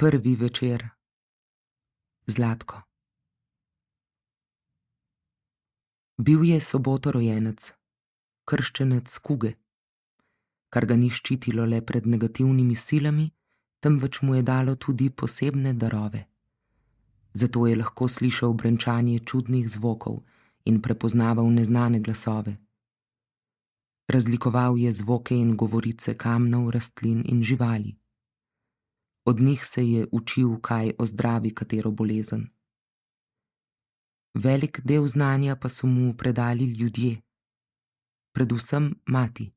Prvi večer. Zlatko. Bil je sobotorojenec, krščenec kuge, kar ga ni ščitilo le pred negativnimi silami, temveč mu je dalo tudi posebne darove. Zato je lahko slišal brenčanje čudnih zvokov in prepoznaval neznane glasove. Razlikoval je zvoke in govorice kamnov, rastlin in živali. Od njih se je učil, kaj ozdravi katero bolezen. Velik del znanja pa so mu predali ljudje, predvsem mati.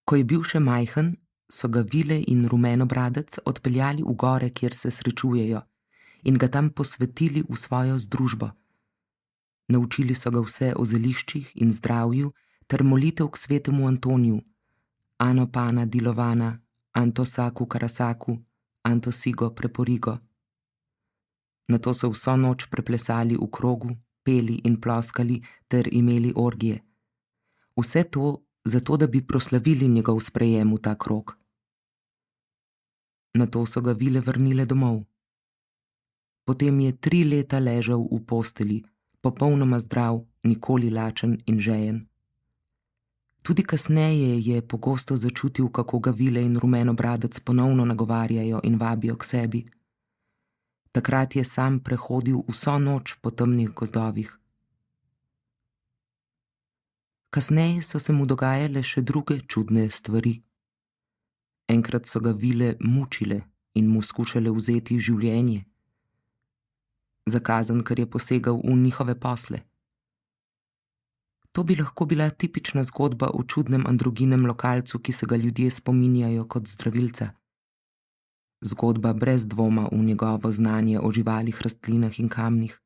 Ko je bil še majhen, so ga Vile in Rumenobradec odpeljali v gore, kjer se srečujejo, in ga tam posvetili v svojo združbo. Naučili so ga vse o zeliščih in zdravju ter molitev k svetemu Antoniju, Ano Pana Dilovana, Anto Saku Karasaku, Anto Sigo Preporigo. Nato so vso noč preplesali v krogu, peli in ploskali ter imeli orgije. Vse to zato, da bi proslavili njegov sprejem v ta krog. Nato so ga Vile vrnile domov. Potem je 3 leta ležal v posteli, popolnoma zdrav, nikoli lačen in žejen. Tudi kasneje je pogosto začutil, kako ga Vile in Rumenobradec ponovno nagovarjajo in vabijo k sebi. Takrat je sam prehodil vso noč po temnih gozdovih. Kasneje so se mu dogajale še druge čudne stvari. Enkrat so ga Vile mučile in mu skušale vzeti življenje. Za kazen, ker je posegal v njihove posle. To bi lahko bila tipična zgodba o čudnem androginem lokalcu, ki se ga ljudje spominjajo kot zdravilca. Zgodba brez dvoma v njegovo znanje o živalih, rastlinah in kamnih.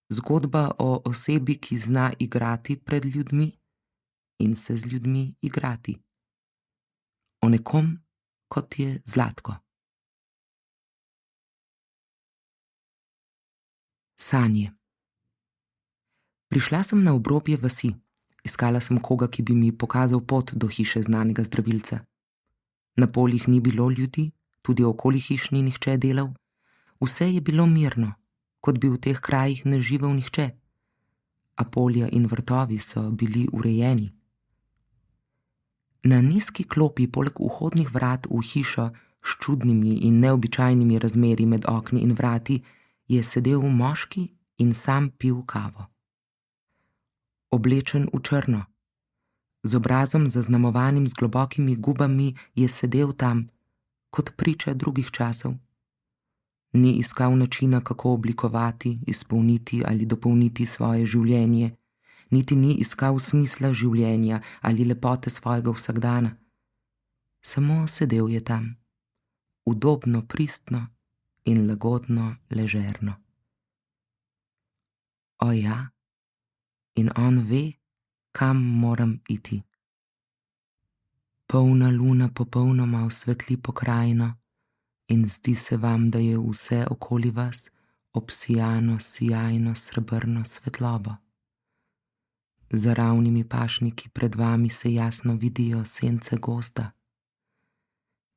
Zgodba o osebi, ki zna igrati pred ljudmi in se z ljudmi igrati. O nekom, kot je Zlatko. Sanje. Prišla sem na obrobje vasi. Iskala sem koga, ki bi mi pokazal pot do hiše znanega zdravilca. Na poljih ni bilo ljudi, tudi okoli hiš ni nihče delal. Vse je bilo mirno, kot bi v teh krajih ne živel nihče. A polja in vrtovi so bili urejeni. Na nizki klopi poleg vhodnih vrat v hišo s čudnimi in neobičajnimi razmeri med okni in vrati je sedel moški in sam pil kavo. Oblečen v črno, z obrazom zaznamovanim z globokimi gubami, je sedel tam, kot priča drugih časov. Ni iskal načina, kako oblikovati, izpolniti ali dopolniti svoje življenje, niti ni iskal smisla življenja ali lepote svojega vsakdana. Samo sedel je tam, udobno pristno in lagodno ležerno. O ja, in on ve, kam moram iti. Polna luna popolnoma osvetli pokrajino in zdi se vam, da je vse okoli vas obsijano sijajno srebrno svetlobo. Za ravnimi pašniki pred vami se jasno vidijo sence gozda.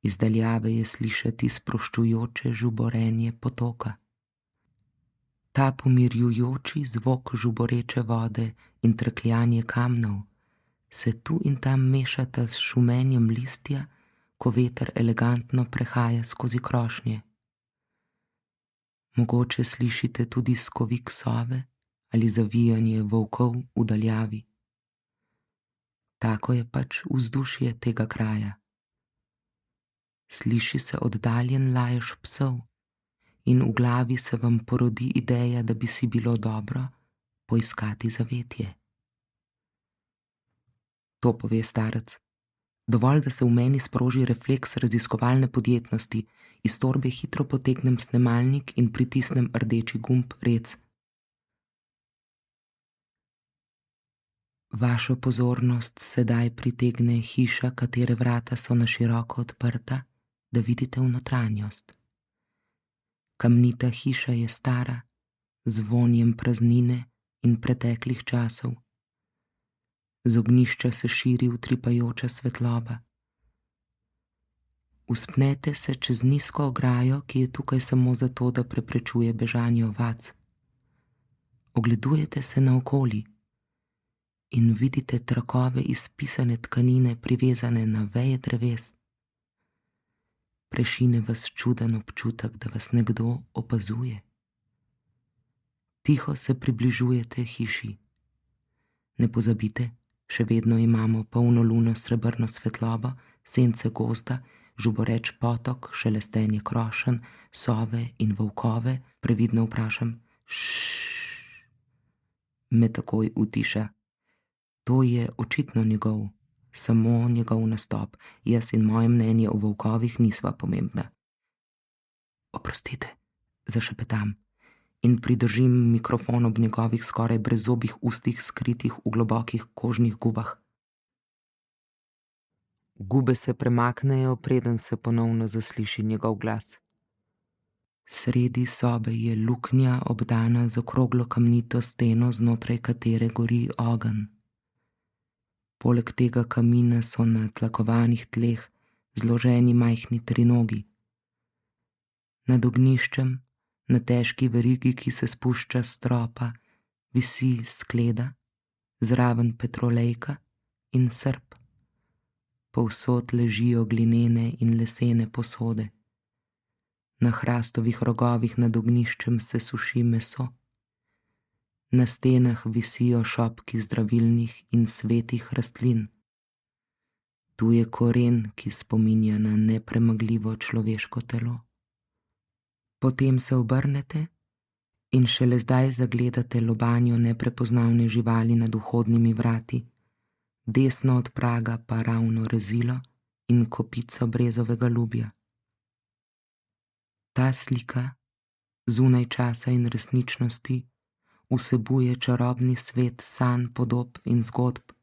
Iz daljave je slišati sproščujoče žuborenje potoka. Ta pomirjujoči zvok žuboreče vode in trekljanje kamnov se tu in tam mešata s šumenjem listja, ko veter elegantno prehaja skozi krošnje. Mogoče slišite tudi skovik sove ali zavijanje volkov v daljavi. Tako je pač vzdušje tega kraja. Sliši se oddaljen lajež psov in v glavi se vam porodi ideja, da bi si bilo dobro poiskati zavetje. To pove starec. Dovolj, da se v meni sproži refleks raziskovalne podjetnosti, iz torbe hitro potegnem snemalnik in pritisnem rdeči gumb rec. Vašo pozornost sedaj pritegne hiša, katere vrata so na široko odprta, da vidite v notranjost. Kamnita hiša je stara, z vonjem praznine in preteklih časov. Z ognjišča se širi utripajoča svetloba. Vzpnete se čez nizko ograjo, ki je tukaj samo zato, da preprečuje bežanje ovac. Ogledujete se naokoli in vidite trakove iz pisane tkanine privezane na veje dreves. Prešine vas čuden občutek, da vas nekdo opazuje. Tiho se približujete hiši. Ne pozabite, še vedno imamo polno luno srebrno svetlobo, sence gozda, žuboreč potok, šelestenje krošenj, sove in volkove. Previdno vprašam: ššš. Me takoj utiša. To je očitno njegov, samo njegov nastop. Jaz in moje mnenje o volkovih nisva pomembna. Oprostite, zašepetam in pridržim mikrofon ob njegovih skoraj brezzobih ustih, skritih v globokih kožnih gubah. Gube se premaknejo, preden se ponovno zasliši njegov glas. Sredi sobe je luknja, obdana z okroglo kamnito steno, znotraj katere gori ogenj. Poleg tega kamina so na tlakovanih tleh zloženi majhni trinogi. Nad ognjiščem, na težki verigi, ki se spušča s stropa, visi skleda, zraven petrolejka in srp. Povsod ležijo glinene in lesene posode. Na hrastovih rogovih nad ognjiščem se suši meso. Na stenah visijo šopki zdravilnih in svetih rastlin. Tu je koren, ki spominja na nepremagljivo človeško telo. Potem se obrnete in šele zdaj zagledate lobanjo neprepoznavne živali nad vhodnimi vrati, desno od praga pa ravno rezilo in kopico brezovega lubja. Ta slika, zunaj časa in resničnosti, vsebuje čarobni svet sanj, podob in zgodb,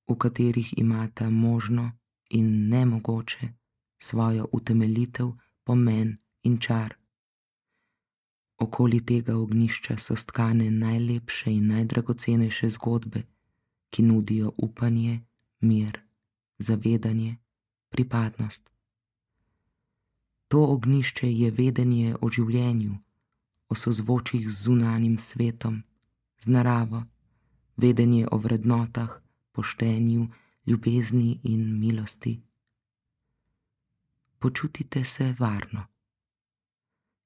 v katerih imata možno in nemogoče svojo utemeljitev, pomen in čar. Okoli tega ognjišča so stkane najlepše in najdragocenejše zgodbe, ki nudijo upanje, mir, zavedanje, pripadnost. To ognjišče je vedenje o življenju, o sozvočjih z zunanjim svetom, z naravo, vedenje o vrednotah, poštenju, ljubezni in milosti. Počutite se varno.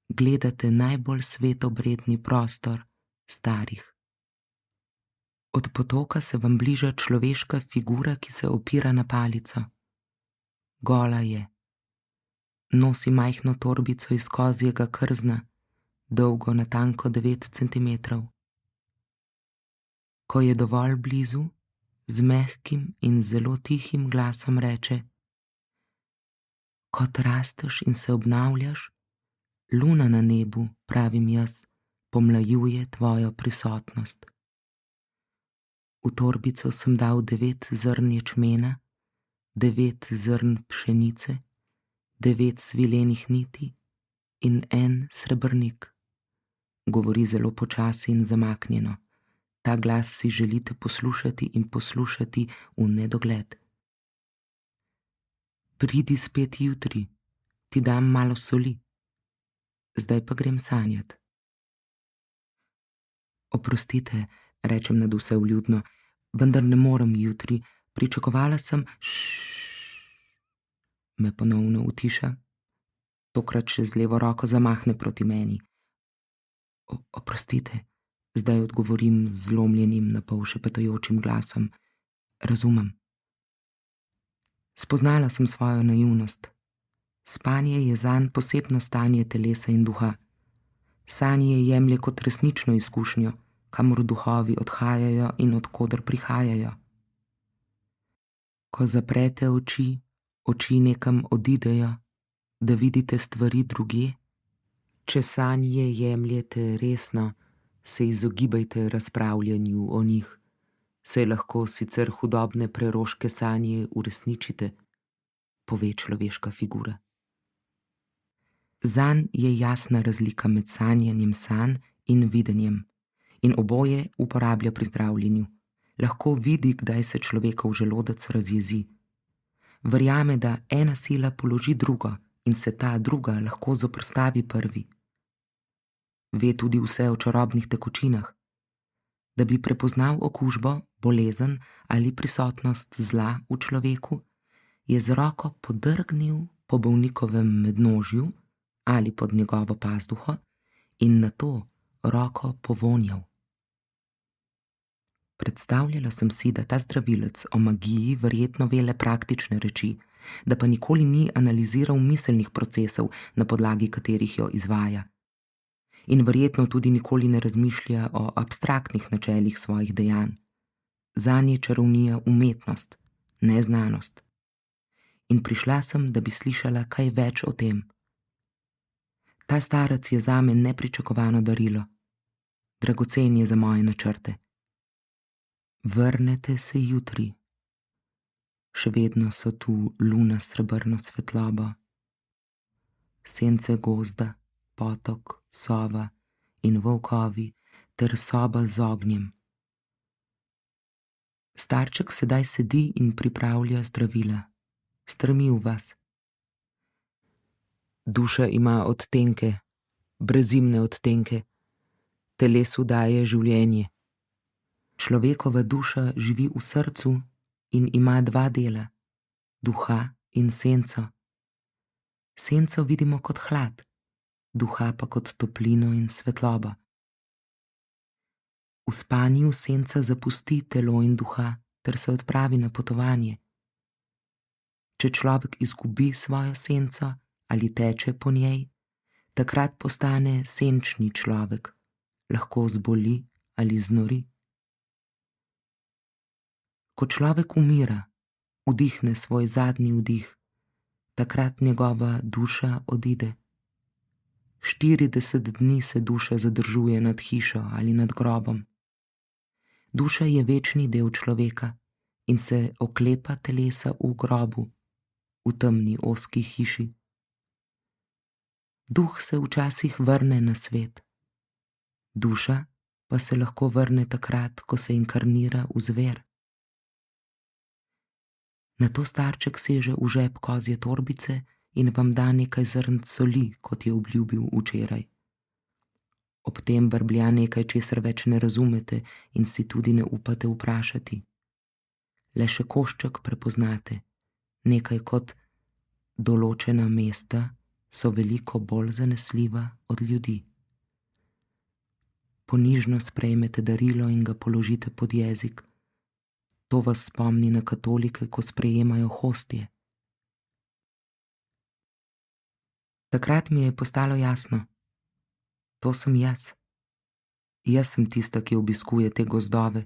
Gledate najbolj svetobredni prostor starih. Od potoka se vam bliža človeška figura, ki se opira na palico. Gola je. Nosi majhno torbico iz kozjega krzna, dolgo natanko 9 centimetrov. Ko je dovolj blizu, z mehkim in zelo tihim glasom reče: kot rasteš in se obnavljaš, luna na nebu, pravim jaz, pomlajuje tvojo prisotnost. V torbico sem dal 9 zrn ječmena, 9 zrn pšenice, 9 svilenih niti in 1 srebrnik. Govori zelo počasi in zamaknjeno. Ta glas si želite poslušati in poslušati v nedogled. Pridi spet jutri, ti dam malo soli. Zdaj pa grem sanjat. Oprostite, rečem nadvse vljudno, vendar ne morem jutri, pričakovala sem. Me ponovno utiša, tokrat še z levo roko zamahne proti meni. Oprostite, zdaj odgovorim z zlomljenim, napol šepetajočim glasom. Razumem. Spoznala sem svojo naivnost. Spanje je zanj posebno stanje telesa in duha. Sanje jemlje kot resnično izkušnjo, kamor duhovi odhajajo in od koder prihajajo. Ko zaprete oči, oči nekam odidejo, da vidite stvari drugje. Če sanje jemljete resno, se izogibajte razpravljanju o njih, saj lahko sicer hudobne preroške sanje uresničite, pove človeška figura. Zanj je jasna razlika med sanjanjem sanj in videnjem in oboje uporablja pri zdravljenju. Lahko vidi, kdaj se človekov želodec razjezi. Verjame, da ena sila položi drugo in se ta druga lahko zoprstavi prvi. Ve tudi vse o čarobnih tekočinah. Da bi prepoznal okužbo, bolezen ali prisotnost zla v človeku, je z roko podrgnil po bolnikovem mednožju ali pod njegovo pazduho in nato roko povonjal. Predstavljala sem si, da ta zdravilec o magiji verjetno ve le praktične reči, da pa nikoli ni analiziral miselnih procesov, na podlagi katerih jo izvaja. In verjetno tudi nikoli ne razmišlja o abstraktnih načelih svojih dejanj. Zanje je čarovnija umetnost, ne znanost. In prišla sem, da bi slišala kaj več o tem. Ta starec je zame nepričakovano darilo. Dragocen je za moje načrte. Vrnete se jutri. Še vedno so tu luna s srebrno svetlobo, sence gozda, potok, sova in volkovi ter soba z ognjem. Starček sedaj sedi in pripravlja zdravila. Strmi v vas. Duša ima odtenke, brezimne odtenke. Telesu daje življenje. Človekova duša živi v srcu in ima dva dela, duha in senco. Senco vidimo kot hlad, duha pa kot toplino in svetlobo. V spanju senca zapusti telo in duha ter se odpravi na potovanje. Če človek izgubi svojo senco ali teče po njej, takrat postane senčni človek, lahko zboli ali znori. Ko človek umira, vdihne svoj zadnji vdih, takrat njegova duša odide. 40 dni se duša zadržuje nad hišo ali nad grobom. Duša je večni del človeka in se oklepa telesa v grobu, v temni ozki hiši. Duh se včasih vrne na svet. Duša pa se lahko vrne takrat, ko se inkarnira v zver. Nato starček seže v žep kozje torbice in vam da nekaj zrnc soli, kot je obljubil včeraj. Ob tem brblja nekaj, česar več ne razumete in si tudi ne upate vprašati. Le še košček prepoznate, nekaj kot določena mesta so veliko bolj zanesljiva od ljudi. Ponižno sprejmete darilo in ga položite pod jezik. To vas spomni na katolike, ko sprejemajo hostje. Takrat mi je postalo jasno. To sem jaz. Jaz sem tista, ki obiskuje te gozdove.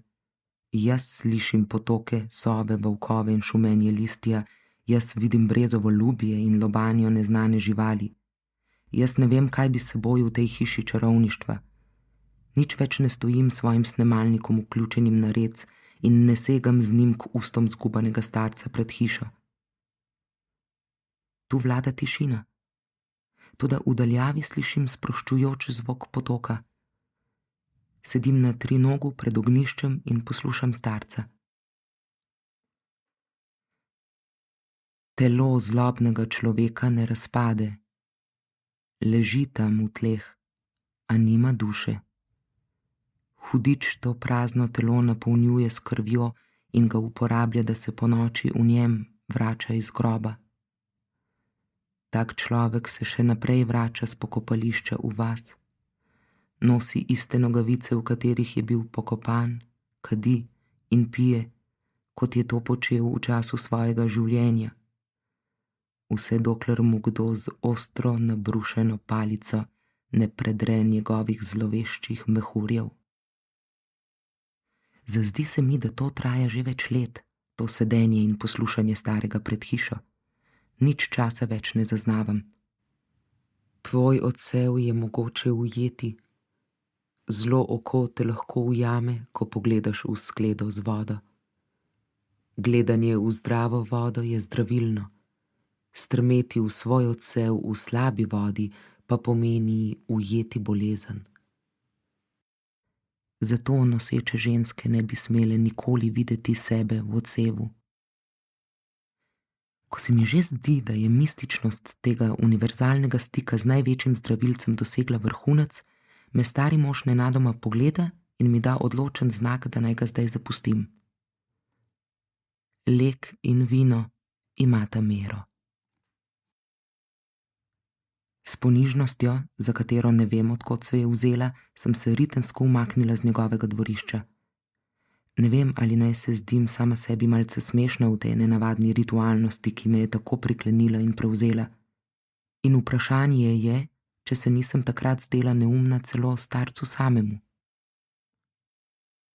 Jaz slišim potoke, sove, volkove in šumenje listja. Jaz vidim brezovo ljubje in lobanjo neznane živali. Jaz ne vem, kaj bi s seboj v tej hiši čarovništva. Nič več ne stojim s svojim snemalnikom vključenim na rec in ne segam z njim k ustom zgubanega starca pred hišo. Tu vlada tišina. Toda v daljavi slišim sproščujoč zvok potoka. Sedim na trinogu pred ognjiščem in poslušam starca. Telo zlobnega človeka ne razpade. Leži tam v tleh, a nima duše. Hudič to prazno telo napolnjuje s krvjo in ga uporablja, da se ponoči v njem vrača iz groba. Tak človek se še naprej vrača s pokopališča v vas. Nosi iste nogavice, v katerih je bil pokopan, kadi in pije, kot je to počel v času svojega življenja. Vse dokler mu kdo z ostro nabrušeno palico ne predre njegovih zloveščih mehurjev. Zazdi se mi, da to traja že več let, to sedenje in poslušanje starega pred hišo. Nič časa več ne zaznavam. Tvoj odsev je mogoče ujeti. Zlo oko te lahko ujame, ko pogledaš v skledo z vodo. Gledanje v zdravo vodo je zdravilno. Strmeti v svoj odsev v slabi vodi pa pomeni ujeti bolezen. Zato noseče ženske ne bi smele nikoli videti sebe v odsevu. Ko se mi že zdi, da je mističnost tega univerzalnega stika z največjim zdravilcem dosegla vrhunec, me stari mož nenadoma pogleda in mi da odločen znak, da naj ga zdaj zapustim. Lek in vino imata mero. S ponižnostjo, za katero ne vem, od kod se je vzela, sem se ritensko umaknila z njegovega dvorišča. Ne vem, ali naj se zdim sama sebi malce smešna v tej nenavadni ritualnosti, ki me je tako priklenila in prevzela. In vprašanje je, če se nisem takrat zdela neumna celo starcu samemu.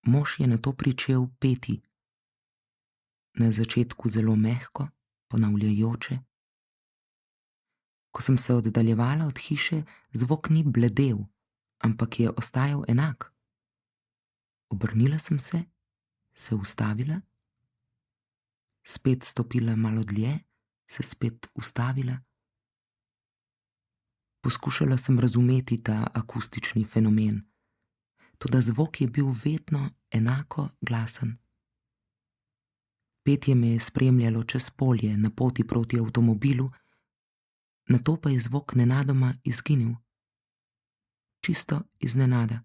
Mož je nato pričel peti. Na začetku zelo mehko, ponavljajoče. Ko sem se oddaljevala od hiše, zvok ni bledel, ampak je ostajal enak. Obrnila sem se ustavila, spet stopila malo dlje, se spet ustavila. Poskušala sem razumeti ta akustični fenomen, toda zvok je bil vedno enako glasen. Petje me je spremljalo čez polje na poti proti avtomobilu, nato pa je zvok nenadoma izginil. Čisto iznenada.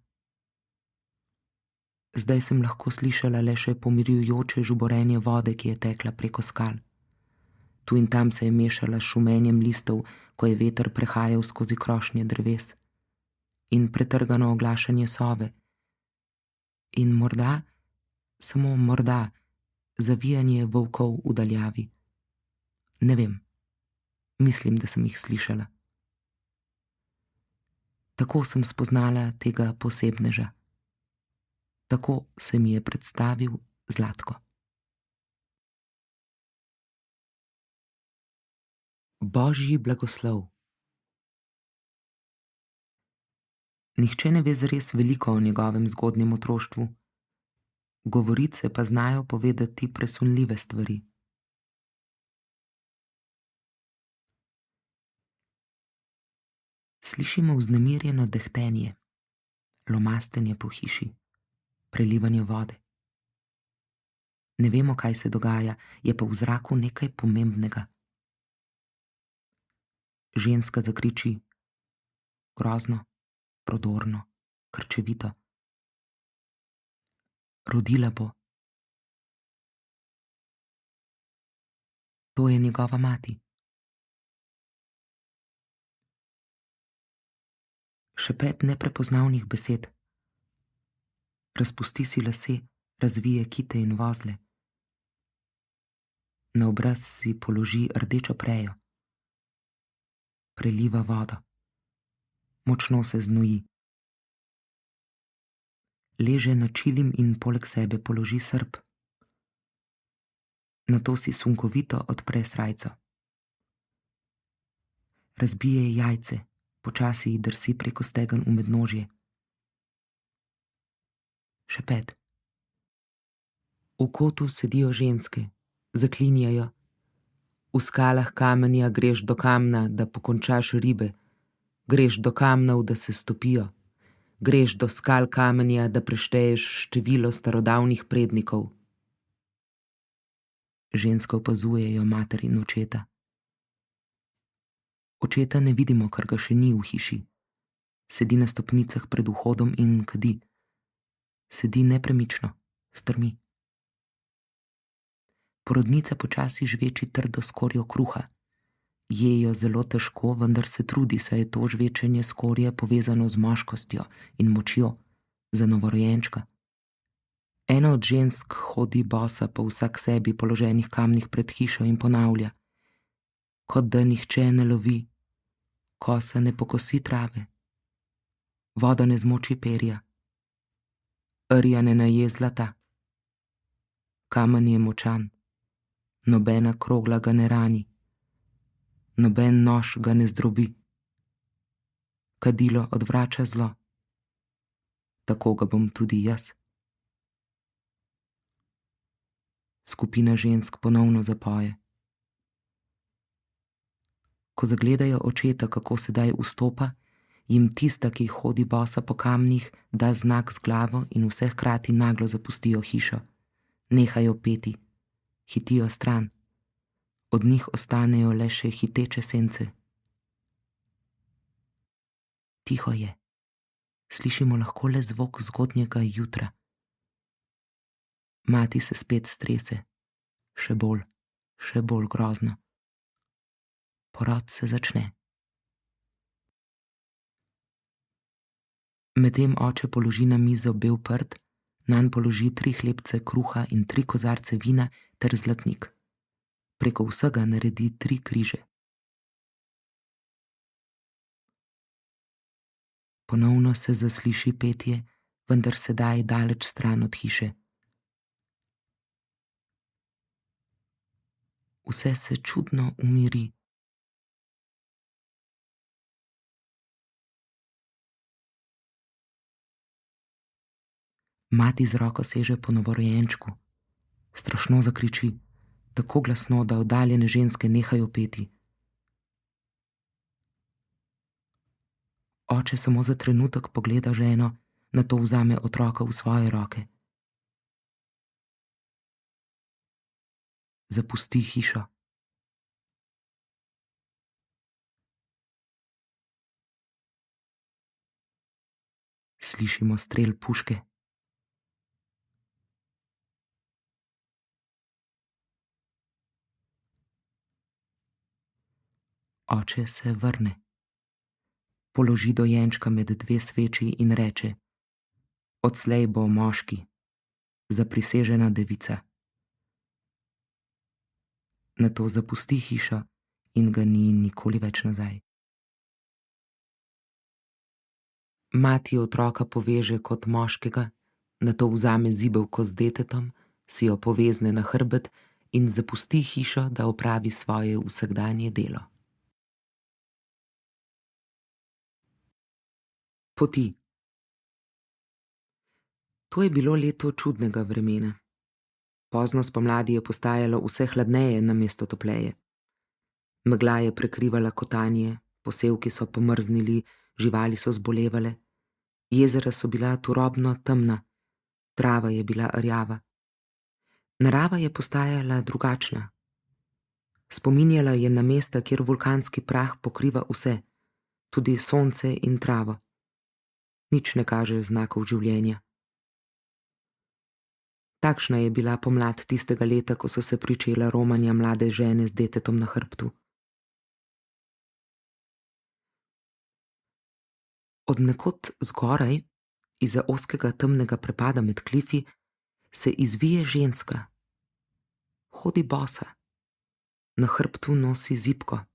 Zdaj sem lahko slišala le še pomirjujoče žuborenje vode, ki je tekla preko skal. Tu in tam se je mešala s šumenjem listov, ko je veter prehajal skozi krošnje dreves, in pretrgano oglašanje sove. In morda, samo morda, zavijanje volkov v daljavi. Ne vem, mislim, da sem jih slišala. Tako sem spoznala tega posebneža. Tako se mi je predstavil Zlatko. Božji blagoslov. Nihče ne ve zares veliko o njegovem zgodnjem otroštvu. Govorice pa znajo povedati presunljive stvari. Slišimo vznemirjeno dehtenje, lomastenje po hiši, prelivanje vode. Ne vemo, kaj se dogaja, je pa v zraku nekaj pomembnega. Ženska zakriči, grozno, prodorno, krčevito. Rodila bo. To je njegova mati. Šepet neprepoznavnih besed. Razpusti si lase, razvije kite in vozle. Na obraz si položi rdečo prejo. Preliva vodo. Močno se znoji. Leže na čilim in poleg sebe položi srp. Nato si sunkovito odpre srajco. Razbije jajce, počasi ji drsi preko stegen v mednožje. Šepet. V kotu sedijo ženske, zaklinjajo. V skalah kamenja greš do kamna, da pokončaš ribe. Greš do kamnov, da se stopijo. Greš do skal kamenja, da prešteješ število starodavnih prednikov. Ženske opazujejo mater in očeta. Očeta ne vidimo, ker ga še ni v hiši. Sedi na stopnicah pred vhodom in kadi. Sedi nepremično, strmi. Porodnica počasi žveči trdo skorjo kruha. Jejo zelo težko, vendar se trudi, saj je to žvečenje skorje povezano z moškostjo in močjo za novorojenčka. Ena od žensk hodi bosa po vsak sebi položenih kamnih pred hišo in ponavlja: kot da nihče ne lovi, kosa ne pokosi trave, voda ne zmoči perja, rja ne naje zlata, kamen je močan, nobena krogla ga ne rani, noben nož ga ne zdrobi, kadilo odvrača zlo, tako ga bom tudi jaz. Skupina žensk ponovno zapoje. Ko zagledajo očeta, kako sedaj vstopa, jim tista, ki hodi bosa po kamnih, da znak z glavo in vse hkrati naglo zapustijo hišo. Nehajo peti, hitijo stran. Od njih ostanejo le še hiteče sence. Tiho je. Slišimo lahko le zvok zgodnjega jutra. Mati se spet strese. Še bolj grozno. Porod se začne. Medtem oče položi na mizo bel prt, nanj položi 3 hlebce kruha in 3 kozarce vina ter zlatnik. Preko vsega naredi 3 križe. Ponovno se zasliši petje, vendar sedaj daleč stran od hiše. Vse se čudno umiri. Mati z roko seže po novorojenčku. Strašno zakriči, tako glasno, da oddaljene ženske nehajo peti. Oče samo za trenutek pogleda ženo, nato vzame otroka v svoje roke. Zapusti hišo. Slišimo strel puške. Oče se vrne. Položi dojenčka med 2 sveči in reče: Odslej bo moški, zaprisežena devica. Nato zapusti hišo in ga ni nikoli več nazaj. Mati otroka poveže kot moškega, nato vzame zibelko z detetom, si jo povezne na hrbet in zapusti hišo, da opravi svoje vsakdanje delo. Poti. To je bilo leto čudnega vremena. Pozno spomladi je postajalo vse hladneje namesto topleje. Megla je prekrivala kotanje, posevki so pomrznili, živali so zbolevale, jezera so bila turobno temna, trava je bila rjava. Narava je postajala drugačna. Spominjala je na mesta, kjer vulkanski prah pokriva vse, tudi sonce in travo. Nič ne kaže znakov življenja. Takšna je bila pomlad tistega leta, ko so se pričela romanja mlade žene z detetom na hrbtu. Od nekod zgoraj, izza ozkega temnega prepada med klifi, se izvije ženska. Hodi bosa. Na hrbtu nosi zibko.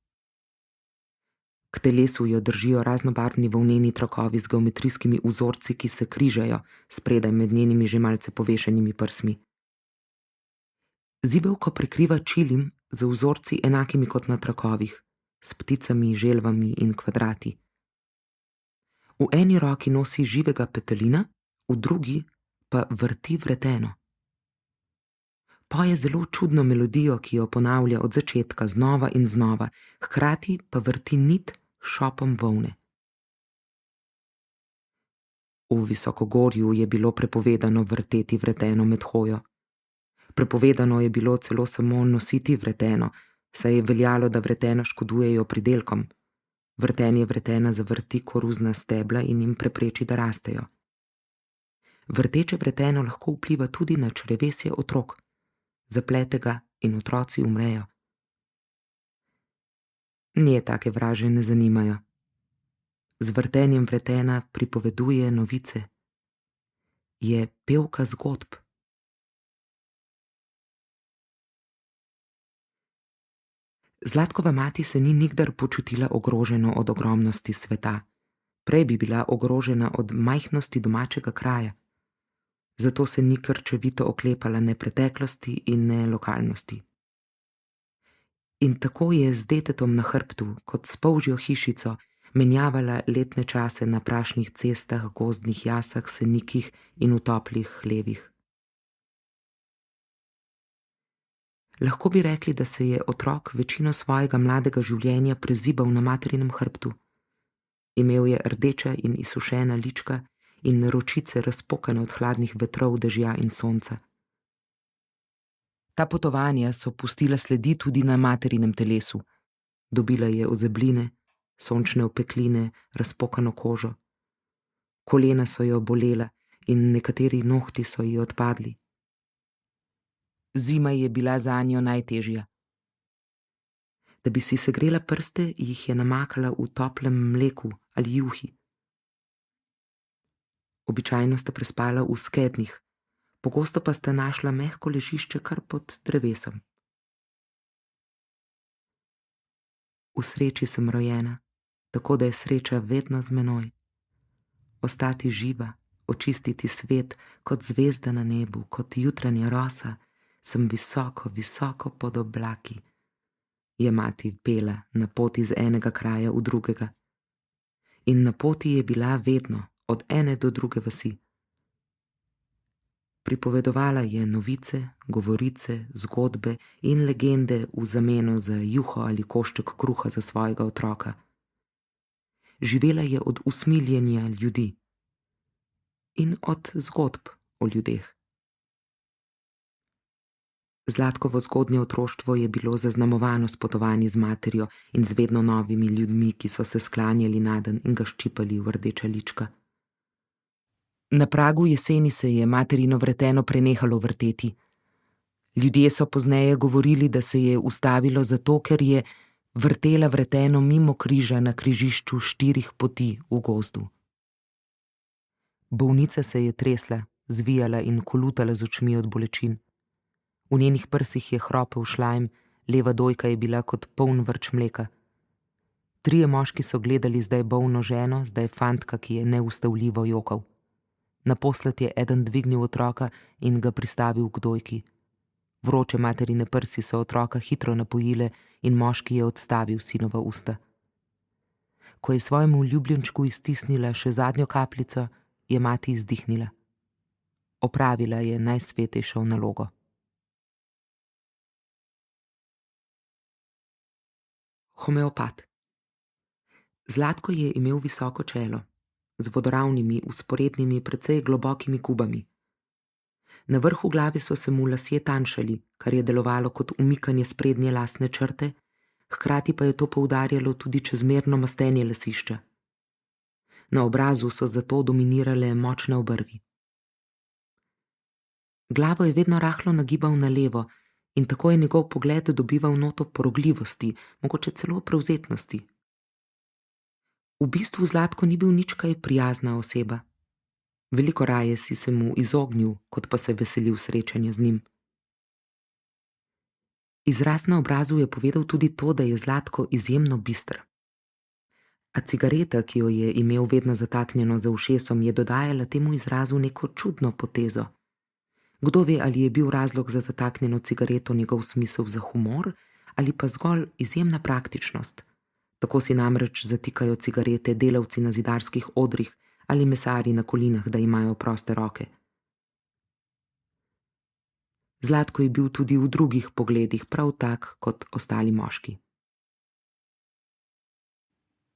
K telesu jo držijo raznobarvni volneni trakovi z geometrijskimi vzorci, ki se križajo spredaj med njenimi že malce povešenimi prsmi. Zibelko prekriva čilim z vzorci enakimi kot na trakovih, s pticami, želvami in kvadrati. V eni roki nosi živega petelina, v drugi pa vrti vreteno. Poje zelo čudno melodijo, ki jo ponavlja od začetka znova in znova, hkrati pa vrti nit šopom volne. V visokogorju je bilo prepovedano vrteti vreteno med hojo. Prepovedano je bilo celo samo nositi vreteno, saj je veljalo, da vretena škodujejo pridelkom. Vrtenje vretena zavrti koruzna stebla in jim prepreči, da rastejo. Vrteče vreteno lahko vpliva tudi na črevesje otrok. Zaplete ga in otroci umrejo. Nje take vraže ne zanimajo. Z vrtenjem vretena pripoveduje novice. Je pevka zgodb. Zlatkova mati se ni nikdar počutila ogroženo od ogromnosti sveta. Prej bi bila ogrožena od majhnosti domačega kraja. Zato se ni krčevito oklepala ne preteklosti in ne lokalnosti. In tako je z detetom na hrbtu, kot s polžjo hišico, menjavala letne čase na prašnih cestah, gozdnih jasah, senikih in v toplih hlevih. Lahko bi rekli, da se je otrok večino svojega mladega življenja prezibal na materinem hrbtu. Imel je rdeča in izsušena lička in ročice razpokane od hladnih vetrov, dežja in sonca. Ta potovanja so pustila sledi tudi na materinem telesu. Dobila je ozebline, sončne opekline, razpokano kožo. Kolena so jo bolela in nekateri nohti so ji odpadli. Zima je bila zanjo najtežja. Da bi si segrela prste, jih je namakala v toplem mleku ali juhi. Običajno sta prespala v skednjih, pogosto pa sta našla mehko ležišče kar pod drevesom. V sreči sem rojena, tako da je sreča vedno z menoj. Ostati živa, očistiti svet kot zvezda na nebu, kot jutranja rosa, sem visoko, visoko pod oblaki, je mati pela na poti z enega kraja v drugega. In na poti je bila vedno, od ene do druge vasi. Pripovedovala je novice, govorice, zgodbe in legende v zameno za juho ali košček kruha za svojega otroka. Živela je od usmiljenja ljudi in od zgodb o ljudeh. Zlatkovo zgodnje otroštvo je bilo zaznamovano s potovanji z materjo in z vedno novimi ljudmi, ki so se sklanjali nadenj in ga ščipali v rdeča lička. Na pragu jeseni se je materino vreteno prenehalo vrteti. Ljudje so pozneje govorili, da se je ustavilo zato, ker je vrtela vreteno mimo križa na križišču 4 poti v gozdu. Bolnica se je tresla, zvijala in kolutala z očmi od bolečin. V njenih prsih je hropel šlajm, leva dojka je bila kot poln vrč mleka. 3 moški so gledali zdaj bolno ženo, zdaj fantka, ki je neustavljivo jokal. Naposled je eden dvignil otroka in ga pristavil k dojki. Vroče materine prsi so otroka hitro napojile in moški je odstavil sinova usta. Ko je svojemu ljubljenčku iztisnila še zadnjo kapljico, je mati izdihnila. Opravila je najsvetejšo nalogo. Homeopat. Zlatko je imel visoko čelo, z vodoravnimi, vzporednimi, precej globokimi gubami. Na vrhu glave so se mu lasje tanjšali, kar je delovalo kot umikanje sprednje lasne črte, hkrati pa je to poudarjalo tudi čezmerno mastenje lasišča. Na obrazu so zato dominirale močne obrvi. Glavo je vedno rahlo nagibal na levo in tako je njegov pogled dobival noto porogljivosti, mogoče celo prevzetnosti. V bistvu Zlatko ni bil nič kaj prijazna oseba. Veliko raje si se mu izognil, kot pa se veselil srečanja z njim. Izraz na obrazu je povedal tudi to, da je Zlatko izjemno bister. A cigareta, ki jo je imel vedno zataknjeno za ušesom, je dodajala temu izrazu neko čudno potezo. Kdo ve, ali je bil razlog za zataknjeno cigareto njegov smisel za humor ali pa zgolj izjemna praktičnost. Tako si namreč zatikajo cigarete delavci na zidarskih odrih ali mesarji na kolinah, da imajo proste roke. Zlatko je bil tudi v drugih pogledih prav tak kot ostali moški.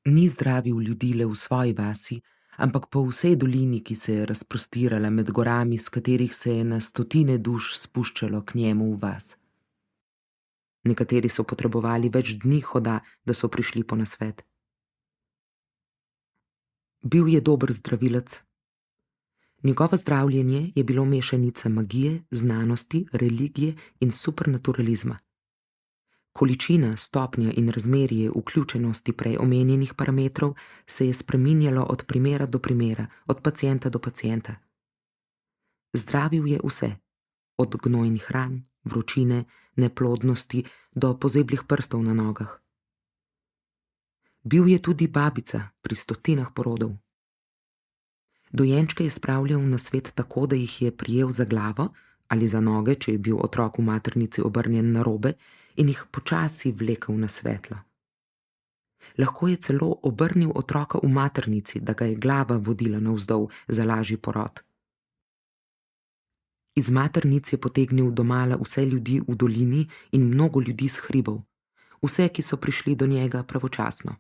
Ni zdravil ljudi le v svoji vasi, ampak po vsej dolini, ki se je razprostirala med gorami, s katerih se je na stotine duš spuščalo k njemu v vas. Nekateri so potrebovali več dni hoda, da so prišli po nasvet. Bil je dober zdravilec. Njegovo zdravljenje je bilo mešanica magije, znanosti, religije in supernaturalizma. Količina, stopnja in razmerje vključenosti prej omenjenih parametrov se je spreminjalo od primera do primera, od pacienta do pacienta. Zdravil je vse, od gnojnih ran, vročine, neplodnosti do pozeblih prstov na nogah. Bil je tudi babica pri stotinah porodov. Dojenčke je spravljal na svet tako, da jih je prijel za glavo ali za noge, če je bil otrok v maternici obrnjen narobe, in jih počasi vlekel na svetlo. Lahko je celo obrnil otroka v maternici, da ga je glava vodila navzdol za lažji porod. Iz maternic je potegnil domala vse ljudi v dolini in mnogo ljudi s hribov, vse, ki so prišli do njega pravočasno.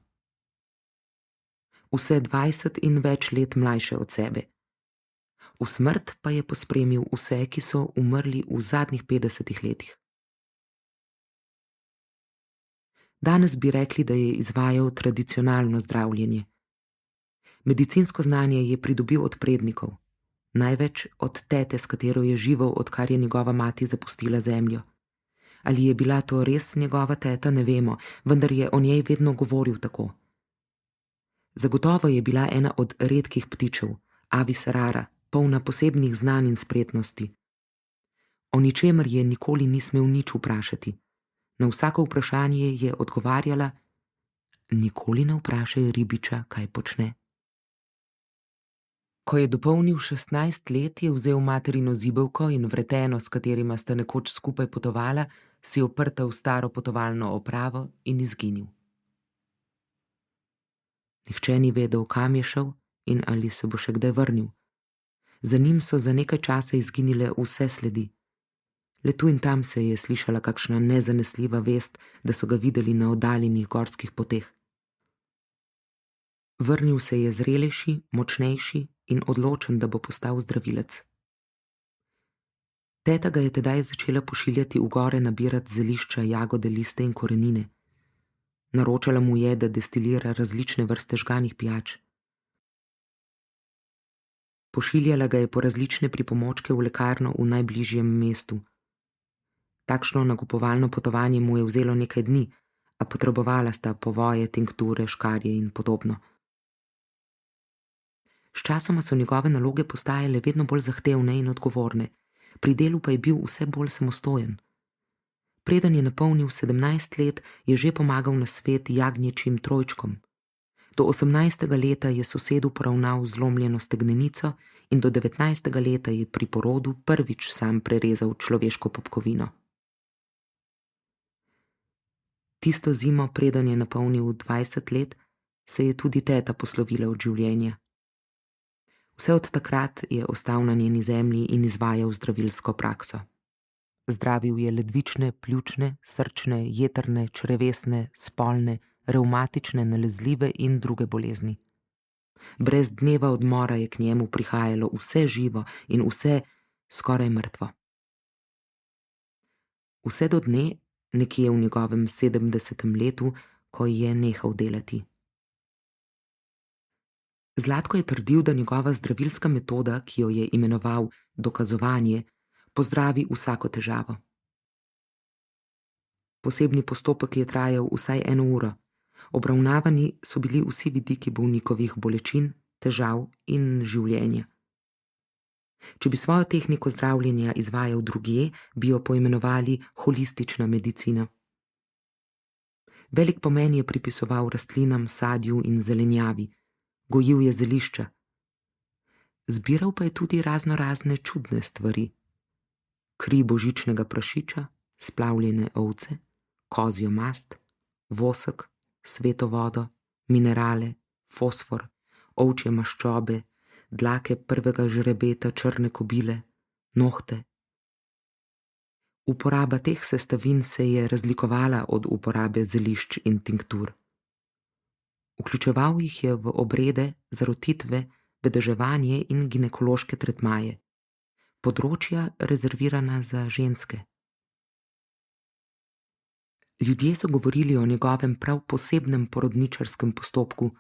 Vse 20 in več let mlajše od sebe. V smrt pa je pospremil vse, ki so umrli v zadnjih 50 letih. Danes bi rekli, da je izvajal tradicionalno zdravljenje. Medicinsko znanje je pridobil od prednikov, največ od tete, s katero je živel, odkar je njegova mati zapustila zemljo. Ali je bila to res njegova teta, ne vemo, vendar je o njej vedno govoril tako. Zagotovo je bila ena od redkih ptičev, avis rara, polna posebnih znanj in spretnosti. O ničemer je nikoli ni smel nič vprašati. Na vsako vprašanje je odgovarjala: nikoli ne vprašaj ribiča, kaj počne. Ko je dopolnil 16 let, je vzel materino zibelko in vreteno, s katerima sta nekoč skupaj potovala, si oprtal staro potovalno opravo in izginil. Nihče ni vedel, kam je šel in ali se bo še kdaj vrnil. Za njim so za nekaj časa izginile vse sledi. Le tu in tam se je slišala kakšna nezanesljiva vest, da so ga videli na oddaljenih gorskih poteh. Vrnil se je zrelejši, močnejši in odločen, da bo postal zdravilec. Teta ga je tedaj začela pošiljati v gore nabirati zelišča, jagode, liste in korenine. Naročala mu je, da destilira različne vrste žganih pijač. Pošiljala ga je po različne pripomočke v lekarno v najbližjem mestu. Takšno nakupovalno potovanje mu je vzelo nekaj dni, a potrebovala sta povoje, tinkture, škarje in podobno. Sčasoma so njegove naloge postajale vedno bolj zahtevne in odgovorne, pri delu pa je bil vse bolj samostojen. Preden je napolnil 17 let, je že pomagal na svet jagnječim trojčkom. Do 18. leta je sosedu poravnal zlomljeno stegnenico in do 19. leta je pri porodu prvič sam prerezal človeško popkovino. Tisto zimo, preden je napolnil 20 let, se je tudi teta poslovila od življenja. Vse od takrat je ostal na njeni zemlji in izvajal zdravilsko prakso. Zdravil je ledvične, pljučne, srčne, jetrne, črevesne, spolne, revmatične, nalezljive in druge bolezni. Brez dneva odmora je k njemu prihajalo vse živo in vse skoraj mrtvo. Vse do dne, nekje v njegovem 70. letu, ko je nehal delati. Zlatko je trdil, da njegova zdravilska metoda, ki jo je imenoval dokazovanje, pozdravi vsako težavo. Posebni postopek je trajal vsaj 1 uro. Obravnavani so bili vsi vidiki bolnikovih bolečin, težav in življenja. Če bi svojo tehniko zdravljenja izvajal drugje, bi jo poimenovali holistična medicina. Velik pomen je pripisoval rastlinam, sadju in zelenjavi. Gojil je zelišča. Zbiral pa je tudi raznorazne čudne stvari. Kri božičnega prašiča, splavljene ovce, kozjo mast, vosek, sveto vodo, minerale, fosfor, ovčje maščobe, dlake prvega žrebeta črne kobile, nohte. Uporaba teh sestavin se je razlikovala od uporabe zelišč in tinktur. Vključeval jih je v obrede, zarotitve, vedeževanje in ginekološke tretmaje, področja rezervirana za ženske. Ljudje so govorili o njegovem prav posebnem porodničarskem postopku.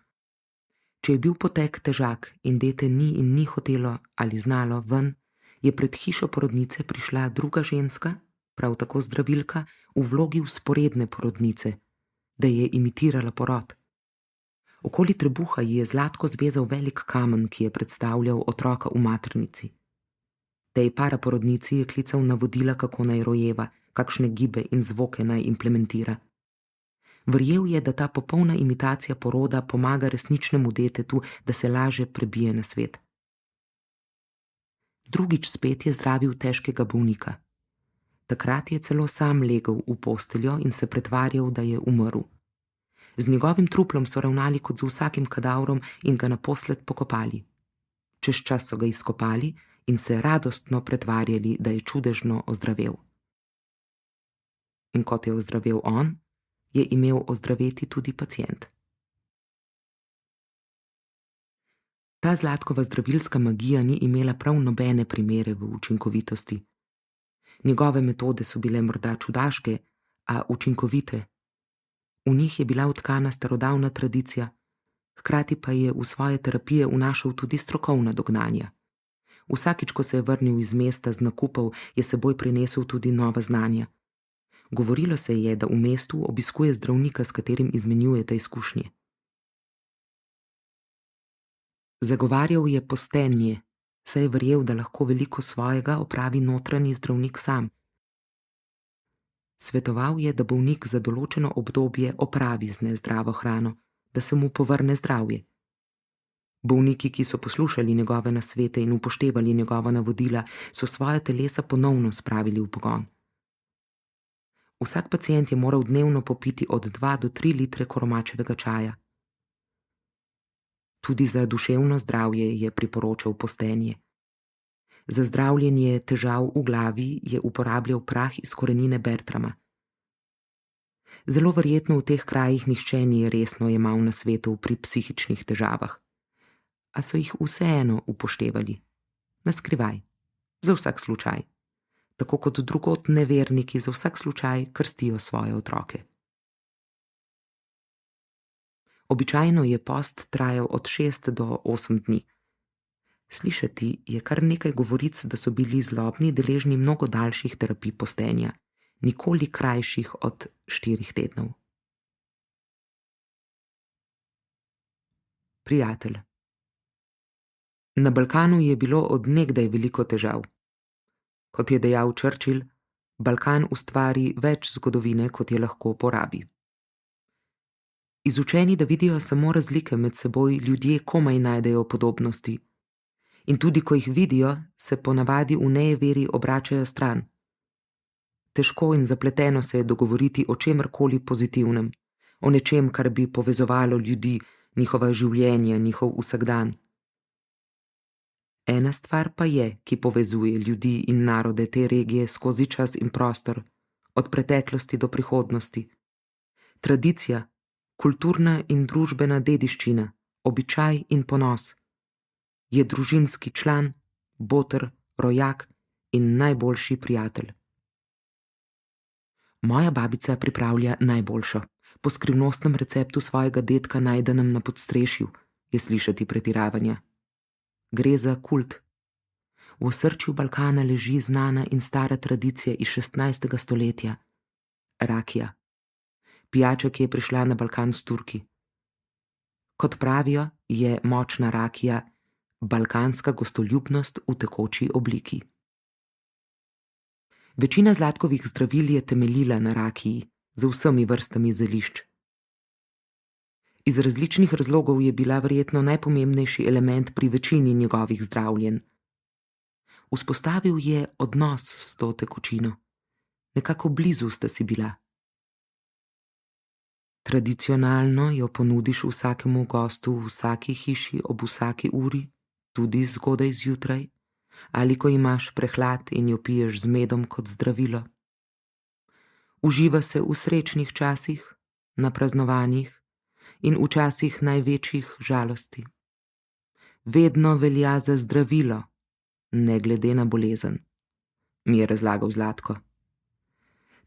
Če je bil potek težak in dete ni in ni hotelo ali znalo ven, je pred hišo porodnice prišla druga ženska, prav tako zdravilka, v vlogi vzporedne porodnice, da je imitirala porod. Okoli trebuha ji je Zlatko zvezal velik kamen, ki je predstavljal otroka v maternici. Tej paraporodnici je klical navodila, kako naj rojeva, kakšne gibe in zvoke naj implementira. Verjel je, da ta popolna imitacija poroda pomaga resničnemu detetu, da se laže prebije na svet. Drugič spet je zdravil težkega bolnika. Takrat je celo sam legel v posteljo in se pretvarjal, da je umrl. Z njegovim truplom so ravnali kot z vsakim kadavrom in ga naposled pokopali. Čez čas so ga izkopali in se radostno pretvarjali, da je čudežno ozdravel. In kot je ozdravel on, je imel ozdraveti tudi pacient. Ta Zlatkova zdravilska magija ni imela prav nobene primere v učinkovitosti. Njegove metode so bile morda čudaške, a učinkovite. V njih je bila vtkana starodavna tradicija, hkrati pa je v svoje terapije vnašal tudi strokovna dognanja. Vsakič, ko se je vrnil iz mesta z nakupov, je seboj prinesel tudi nova znanja. Govorilo se je, da v mestu obiskuje zdravnika, s katerim izmenjujete izkušnje. Zagovarjal je postenje, saj je verjel, da lahko veliko svojega opravi notranji zdravnik sam. Svetoval je, da bolnik za določeno obdobje opravi z nezdravo hrano, da se mu povrne zdravje. Bolniki, ki so poslušali njegove nasvete in upoštevali njegova navodila, so svoja telesa ponovno spravili v pogon. Vsak pacient je moral dnevno popiti od 2 do 3 litre koromačevega čaja. Tudi za duševno zdravje je priporočal postenje. Za zdravljenje težav v glavi je uporabljal prah iz korenine bertrama. Zelo verjetno v teh krajih nihče ni resno jemal nasvetov pri psihičnih težavah, a so jih vseeno upoštevali, na skrivaj, za vsak slučaj, tako kot drugod neverniki za vsak slučaj krstijo svoje otroke. Običajno je post trajal od 6 do 8 dni. Slišati je kar nekaj govoric, da so bili zlobni deležni mnogo daljših terapij postenja, nikoli krajših od 4 tednov. Prijatelj. Na Balkanu je bilo od nekdaj veliko težav. Kot je dejal Churchill, Balkan ustvari več zgodovine, kot je lahko porabi. Izučeni, da vidijo samo razlike med seboj, ljudje komaj najdejo podobnosti. In tudi, ko jih vidijo, se ponavadi v nejeveri obračajo stran. Težko in zapleteno se je dogovoriti o čemerkoli pozitivnem, o nečem, kar bi povezovalo ljudi, njihova življenja, njihov vsakdan. Ena stvar pa je, ki povezuje ljudi in narode te regije skozi čas in prostor, od preteklosti do prihodnosti. Tradicija, kulturna in družbena dediščina, običaj in ponos. Je družinski član, boter, rojak in najboljši prijatelj. Moja babica pripravlja najboljšo, po skrivnostnem receptu svojega dedka, najdenem na podstrešju, je slišati pretiravanja. Gre za kult. V osrčju Balkana leži znana in stara tradicija iz 16. stoletja. Rakija. Pijača, ki je prišla na Balkan s Turki. Kot pravijo, je močna rakija balkanska gostoljubnost v tekoči obliki. Večina Zlatkovih zdravil je temeljila na rakiji, z vsemi vrstami zelišč. Iz različnih razlogov je bila verjetno najpomembnejši element pri večini njegovih zdravljenj. Vzpostavil je odnos s to tekočino. Nekako blizu sta si bila. Tradicionalno jo ponudiš vsakemu gostu v vsaki hiši ob vsaki uri, tudi zgodaj zjutraj, ali ko imaš prehlad in jo piješ z medom kot zdravilo. Uživa se v srečnih časih, na praznovanjih in v časih največjih žalosti. Vedno velja za zdravilo, ne glede na bolezen, mi je razlagal Zlatko.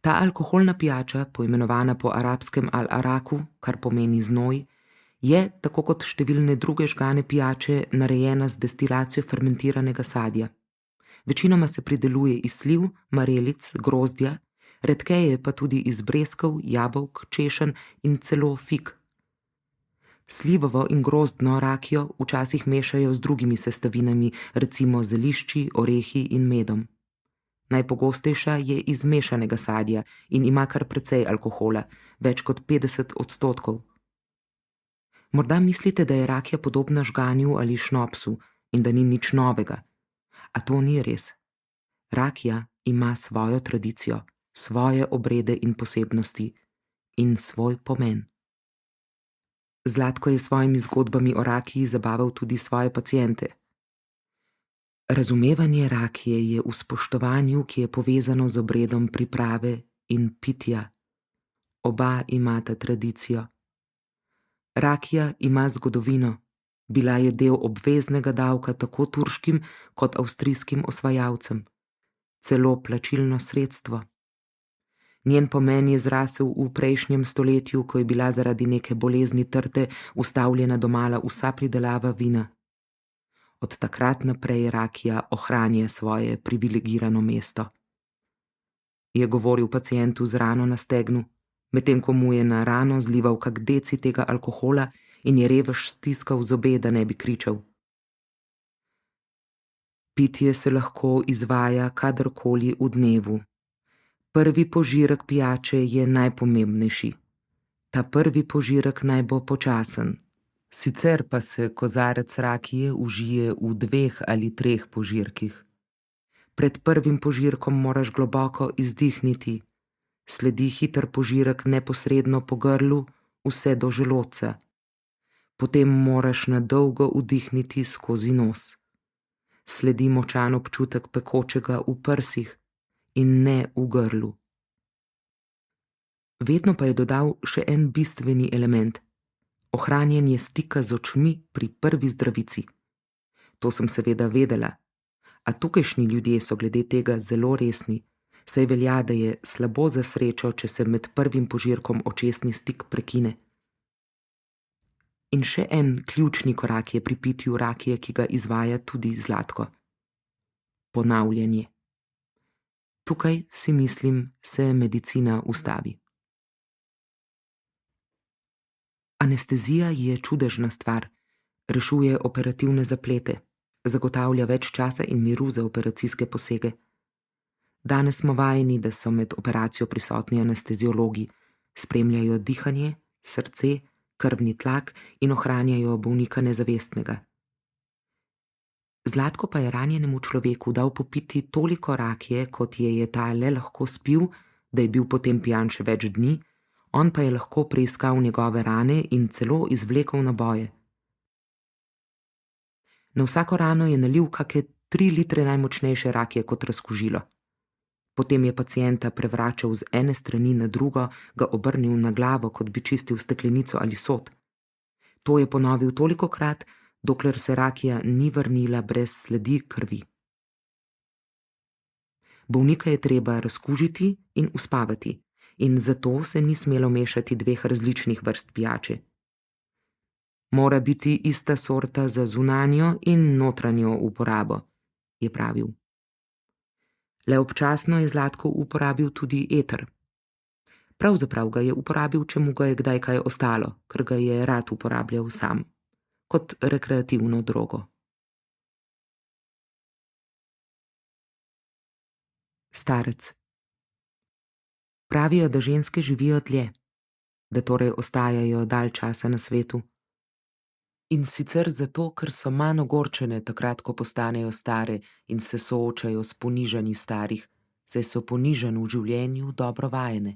Ta alkoholna pijača, poimenovana po arabskem al-araku, kar pomeni znoj, je, tako kot številne druge žgane pijače, narejena z destilacijo fermentiranega sadja. Večinoma se prideluje iz sliv, marelic, grozdja, redkeje pa tudi iz breskev, jabolk, češenj in celo fig. Slivovo in grozdno rakijo včasih mešajo z drugimi sestavinami, recimo zelišči, orehi in medom. Najpogostejša je iz mešanega sadja in ima kar precej alkohola, več kot 50%. Morda mislite, da je rakija podobna žganju ali šnopsu in da ni nič novega, a to ni res. Rakija ima svojo tradicijo, svoje obrede in posebnosti in svoj pomen. Zlatko je s svojimi zgodbami o rakiji zabaval tudi svoje paciente. Razumevanje rakije je v spoštovanju, ki je povezano z obredom priprave in pitja. Oba imata tradicijo. Rakija ima zgodovino, bila je del obveznega davka tako turškim kot avstrijskim osvajalcem, celo plačilno sredstvo. Njen pomen je zrasel v prejšnjem stoletju, ko je bila zaradi neke bolezni trte ustavljena domala vsa pridelava vina. Od takrat naprej rakija ohranja svoje privilegirano mesto. Je govoril pacientu z rano na stegnu, medtem ko mu je na rano zlival kak deci tega alkohola in je revež stiskal zobe, da ne bi kričal. Pitje se lahko izvaja kadarkoli v dnevu. Prvi požirek pijače je najpomembnejši. Ta prvi požirek naj bo počasen. Sicer pa se kozarec rakije užije v 2 ali 3 požirkih. Pred prvim požirkom moraš globoko izdihniti. Sledi hiter požirek neposredno po grlu, vse do želodca. Potem moraš na dolgo vdihniti skozi nos. Sledi močan občutek pekočega v prsih in ne v grlu. Vedno pa je dodal še en bistveni element: ohranjanje stika z očmi pri prvi zdravici. To sem seveda vedela, a tukajšnji ljudje so glede tega zelo resni, saj velja, da je slabo za srečo, če se med prvim požirkom očesni stik prekine. In še en ključni korak je pri pitju rakije, ki ga izvaja tudi Zlatko. Ponavljanje. Tukaj, si mislim, se medicina ustavi. Anestezija je čudežna stvar, rešuje operativne zaplete, zagotavlja več časa in miru za operacijske posege. Danes smo vajeni, da so med operacijo prisotni anesteziologi, spremljajo dihanje, srce, krvni tlak in ohranjajo bolnika nezavestnega. Zlatko pa je ranjenemu človeku dal popiti toliko rakije, kot je ta le lahko spil, da je bil potem pijan še več dni, on pa je lahko preiskal njegove rane in celo izvlekel naboje. Na vsako rano je nalil kake 3 litre najmočnejše rakije kot razkužilo. Potem je pacienta prevračal z ene strani na drugo, ga obrnil na glavo, kot bi čistil steklenico ali sod. To je ponovil tolikokrat, dokler se rakija ni vrnila brez sledi krvi. Bolnika je treba razkužiti in uspavati, in zato se ni smelo mešati 2 različnih vrst pijače. Mora biti ista sorta za zunanjo in notranjo uporabo, je pravil. Le občasno je Zlatko uporabil tudi eter. Pravzaprav ga je uporabil, če mu ga je kdaj kaj ostalo, ker ga je rad uporabljal sam, kot rekreativno drogo. Starec. Pravijo, da ženske živijo dlje, da torej ostajajo dalj časa na svetu. In sicer zato, ker so manj ogorčene takrat, ko postanejo stare in se soočajo s ponižanji starih, saj so ponižanj v življenju dobro vajene.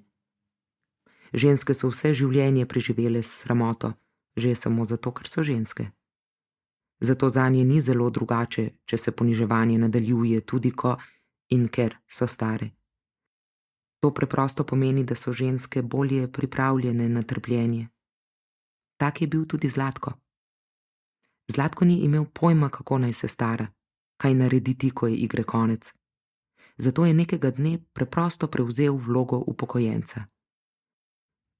Ženske so vse življenje preživele s sramoto, že samo zato, ker so ženske. Zato zanje ni zelo drugače, če se poniževanje nadaljuje tudi ko in ker so stare. To preprosto pomeni, da so ženske bolje pripravljene na trpljenje. Tak je bil tudi Zlatko. Zlatko ni imel pojma, kako naj se stara, kaj narediti, ko je igre konec. Zato je nekega dne preprosto prevzel vlogo upokojenca.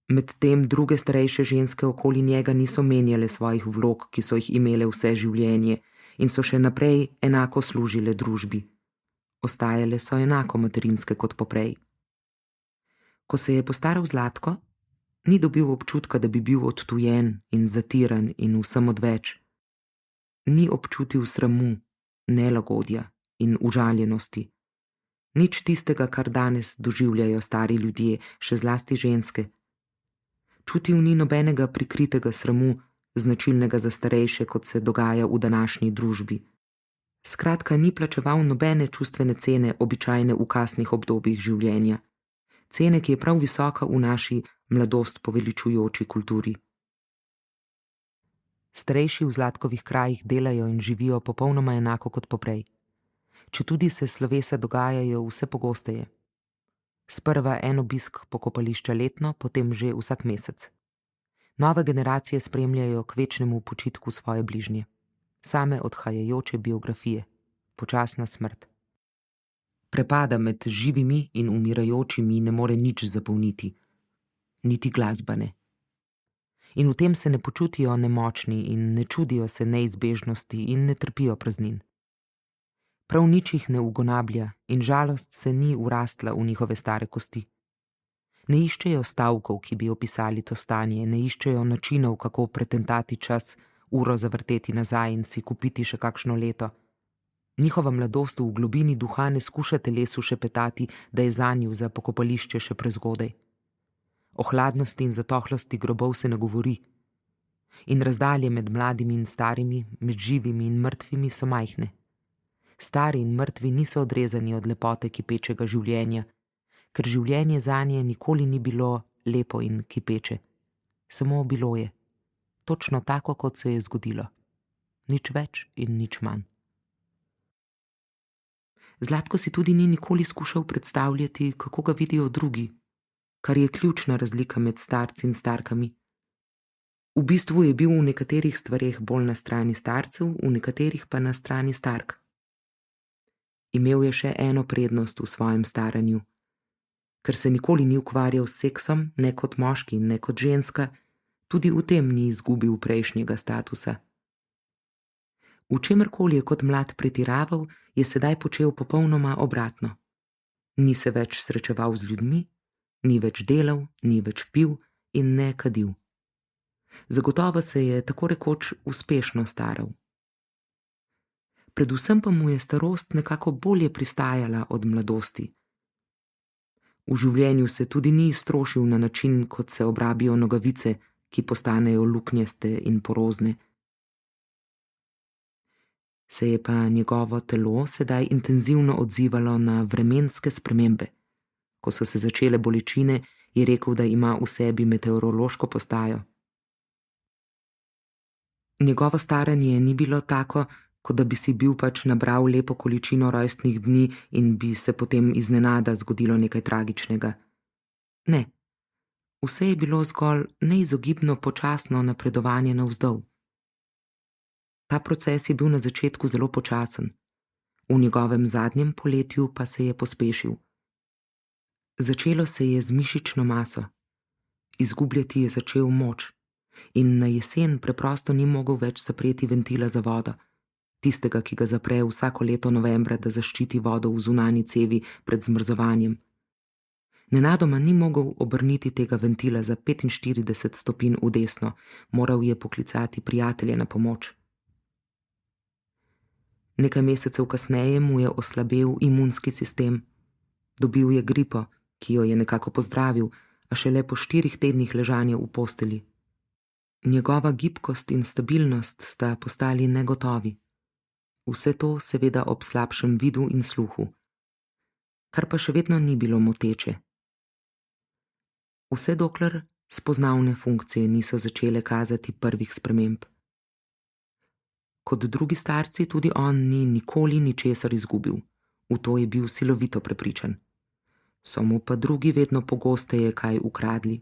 Medtem druge starejše ženske okoli njega niso menjale svojih vlog, ki so jih imele vse življenje, in so še naprej enako služile družbi. Ostajale so enako materinske kot poprej. Ko se je postaral Zlatko, ni dobil občutka, da bi bil odtujen in zatiran in vsem odveč. Ni občutil sramu, nelagodja in užaljenosti. Nič tistega, kar danes doživljajo stari ljudje, še zlasti ženske. Čutil ni nobenega prikritega sramu, značilnega za starejše, kot se dogaja v današnji družbi. Skratka, ni plačeval nobene čustvene cene, običajne v kasnih obdobjih življenja. Cene, ki je prav visoka v naši mladost poveličujoči kulturi. Starejši v Zlatkovih krajih delajo in živijo popolnoma enako kot poprej. Četudi se slovesa dogajajo vse pogosteje. Sprva en obisk pokopališča letno, potem že vsak mesec. Nove generacije spremljajo k večnemu počitku svoje bližnje. Same odhajajoče biografije. Počasna smrt. Prepada med živimi in umirajočimi ne more nič zapolniti, niti glasba ne. In v tem se ne počutijo nemočni in ne čudijo se neizbežnosti in ne trpijo praznin. Prav nič jih ne ugonablja in žalost se ni urastla v njihove stare kosti. Ne iščejo stavkov, ki bi opisali to stanje, ne iščejo načinov, kako pretentati čas, uro zavrteti nazaj in si kupiti še kakšno leto. Njihova mladost v globini duha ne skuša telesu šepetati, da je zanju za pokopališče še prezgodaj. O hladnosti in zatohlosti grobov se ne govori. In razdalje med mladimi in starimi, med živimi in mrtvimi so majhne. Stari in mrtvi niso odrezani od lepote kipečega življenja, ker življenje zanje nikoli ni bilo lepo in kipeče. Samo bilo je. Točno tako, kot se je zgodilo. Nič več in nič manj. Zlatko si tudi ni nikoli skušal predstavljati, kako ga vidijo drugi, kar je ključna razlika med starci in starkami. V bistvu je bil v nekaterih stvareh bolj na strani starcev, v nekaterih pa na strani stark. Imel je še eno prednost v svojem staranju. Ker se nikoli ni ukvarjal s seksom, ne kot moški, ne kot ženska, tudi v tem ni izgubil prejšnjega statusa. V čemerkoli je kot mlad pretiraval, je sedaj počel popolnoma obratno. Ni se več srečeval z ljudmi, ni več delal, ni več pil in ne kadil. Zagotovo se je tako rekoč uspešno staral. Predvsem pa mu je starost nekako bolje pristajala od mladosti. V življenju se tudi ni iztrošil na način, kot se obrabijo nogavice, ki postanejo luknjaste in porozne. Se je pa njegovo telo sedaj intenzivno odzivalo na vremenske spremembe. Ko so se začele bolečine, je rekel, da ima v sebi meteorološko postajo. Njegovo staranje ni bilo tako, kot da bi si bil pač nabral lepo količino rojstnih dni in bi se potem iznenada zgodilo nekaj tragičnega. Ne, vse je bilo zgolj neizogibno počasno napredovanje navzdol. Ta proces je bil na začetku zelo počasen, v njegovem zadnjem poletju pa se je pospešil. Začelo se je z mišično maso, izgubljati je začel moč in na jesen preprosto ni mogel več zapreti ventila za vodo, tistega, ki ga zapre vsako leto novembra, da zaščiti vodo v zunanji cevi pred zmrzovanjem. Nenadoma ni mogel obrniti tega ventila za 45 stopinj v desno, moral je poklicati prijatelje na pomoč. Nekaj mesecev kasneje mu je oslabel imunski sistem. Dobil je gripo, ki jo je nekako pozdravil, a šele po 4 tednih ležanja v posteli. Njegova gibkost in stabilnost sta postali negotovi. Vse to seveda ob slabšem vidu in sluhu, kar pa še vedno ni bilo moteče. Vse dokler spoznavne funkcije niso začele kazati prvih sprememb. Kot drugi starci tudi on ni nikoli ničesar izgubil, v to je bil silovito prepričan. So mu pa drugi vedno pogosteje kaj ukradli.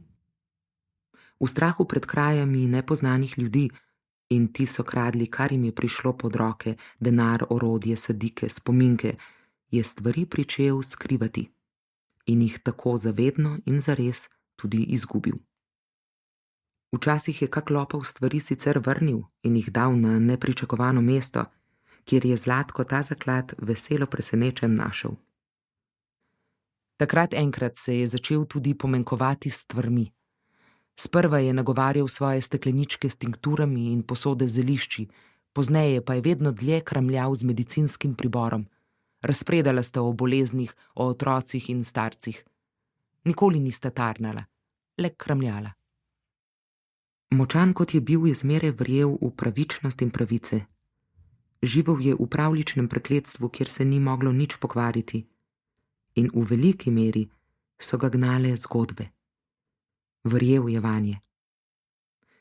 V strahu pred krajami nepoznanih ljudi, in ti so kradli, kar jim je prišlo pod roke, denar, orodje, sadike, spominke, je stvari pričel skrivati in jih tako zavedno in zares tudi izgubil. Včasih je kak lopov stvari sicer vrnil in jih dal na nepričakovano mesto, kjer je Zlatko ta zaklad veselo presenečen našel. Takrat enkrat se je začel tudi pomenkovati s stvarmi. Sprva je nagovarjal svoje stekleničke s tinkturami in posode z zelišči, pozneje pa je vedno dlje kramljal z medicinskim priborom. Razpredala sta o boleznih, o otrocih in starcih. Nikoli nista tarnala, le kramljala. Močan kot je bil, je zmeraj verjel v pravičnost in pravice. Živel je v pravljičnem prekletstvu, kjer se ni moglo nič pokvariti. In v veliki meri so ga gnale zgodbe. Verjel je vanje.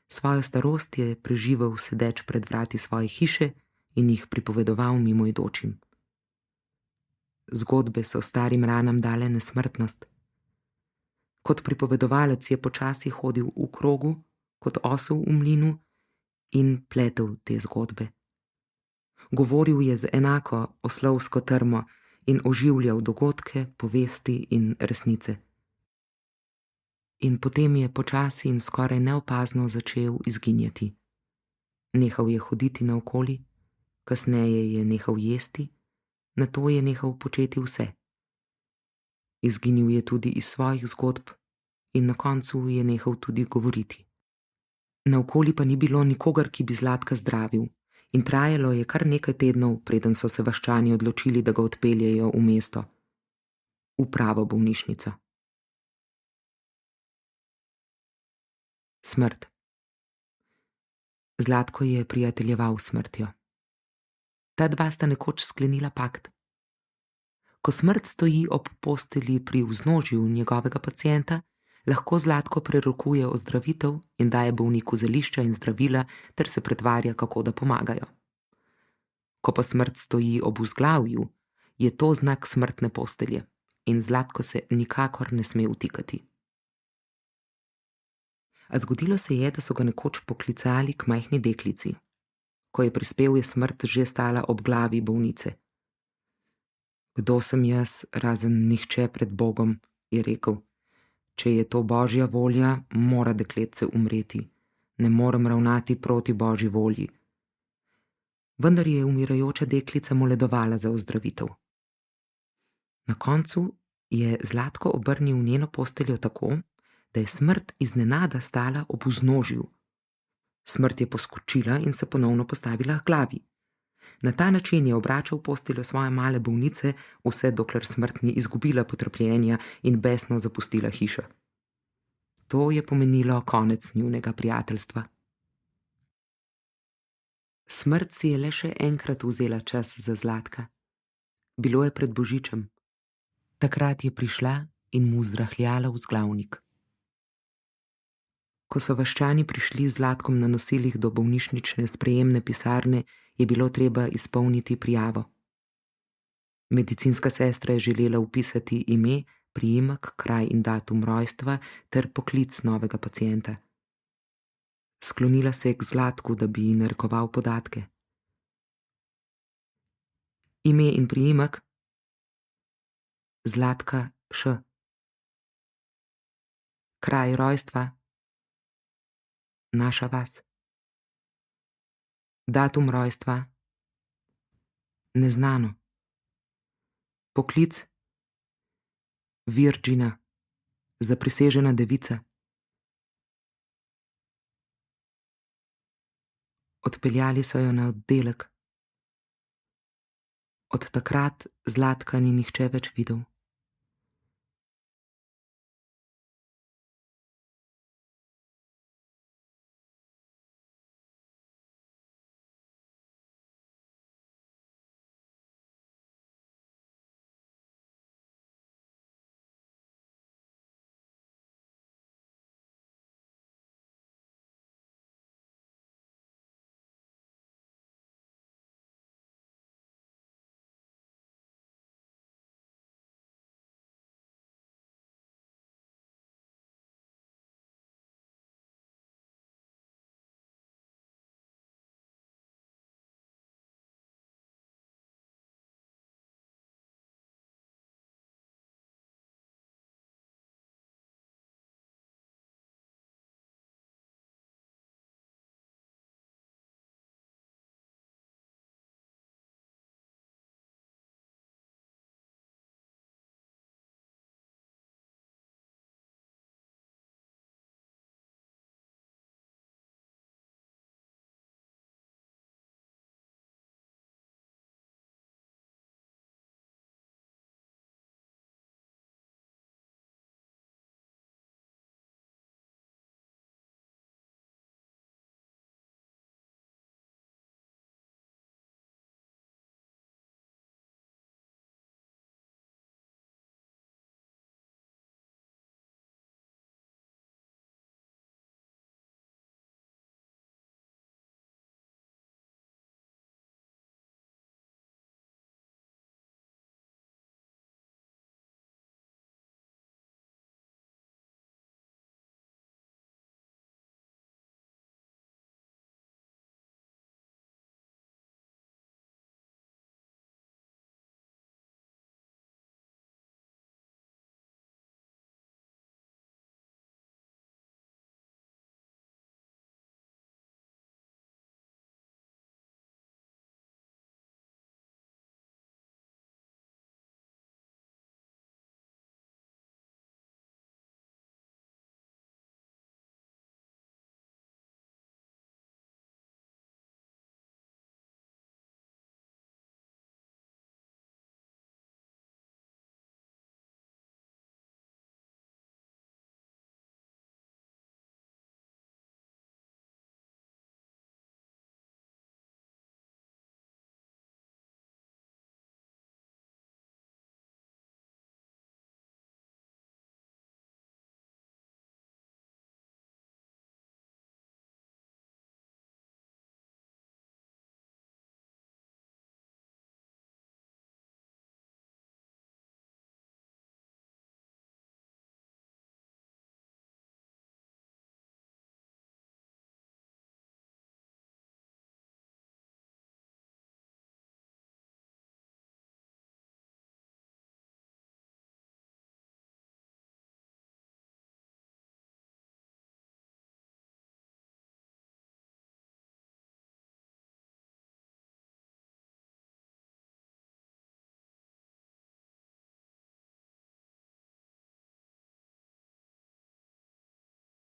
Svojo starost je preživel sedeč pred vrati svoje hiše in jih pripovedoval mimoidočim. Zgodbe so starim ranam dale nesmrtnost. Kot pripovedovalec je počasi hodil v krogu, kot osel v mlinu in pletel te zgodbe. Govoril je z enako oslovsko trmo in oživljal dogodke, povesti in resnice. In potem je počasi in skoraj neopazno začel izginjati. Nehal je hoditi naokoli, kasneje je nehal jesti, nato je nehal početi vse. Izginil je tudi iz svojih zgodb in na koncu je nehal tudi govoriti. Naokoli pa ni bilo nikogar, ki bi Zlatka zdravil, in trajalo je kar nekaj tednov, preden so se vaščani odločili, da ga odpeljejo v mesto, v pravo bolnišnico. Smrt. Zlatko je prijateljeval s smrtjo. Ta dva sta nekoč sklenila pakt. Ko smrt stoji ob postelji pri vznožju njegovega pacienta, lahko Zlatko prerokuje ozdravitev in daje bolniku zelišča in zdravila ter se pretvarja, kako da pomagajo. Ko pa smrt stoji ob vzglavju, je to znak smrtne postelje in Zlatko se nikakor ne sme vtikati. A zgodilo se je, da so ga nekoč poklicali k majhni deklici. Ko je prispel, je smrt že stala ob glavi bolnice. Kdo sem jaz, razen nihče pred Bogom, je rekel. Če je to Božja volja, mora dekletce umreti. Ne morem ravnati proti Božji volji. Vendar je umirajoča deklica moledovala za ozdravitev. Na koncu je Zlatko obrnil njeno posteljo tako, da je smrt iznenada stala ob vznožju. Smrt je poskočila in se ponovno postavila k glavi. Na ta način je obračal posteljo svoje male bolnice, vse dokler smrt ni izgubila potrpljenja in besno zapustila hišo. To je pomenilo konec njunega prijateljstva. Smrt si je le še enkrat vzela čas za Zlatka. Bilo je pred Božičem. Takrat je prišla in mu zdrahljala vzglavnik. Ko so vaščani prišli z Zlatkom na nosilih do bolnišnične sprejemne pisarne, je bilo treba izpolniti prijavo. Medicinska sestra je želela vpisati ime, priimek, kraj in datum rojstva ter poklic novega pacienta. Sklonila se je k Zlatku, da bi ji narekoval podatke. Ime in priimek? Zlatka Š. Kraj rojstva? Naša vas. Datum rojstva? Neznano. Poklic? Virgina, zaprisežena devica. Odpeljali so jo na oddelek. Od takrat Zlatka ni nihče več videl.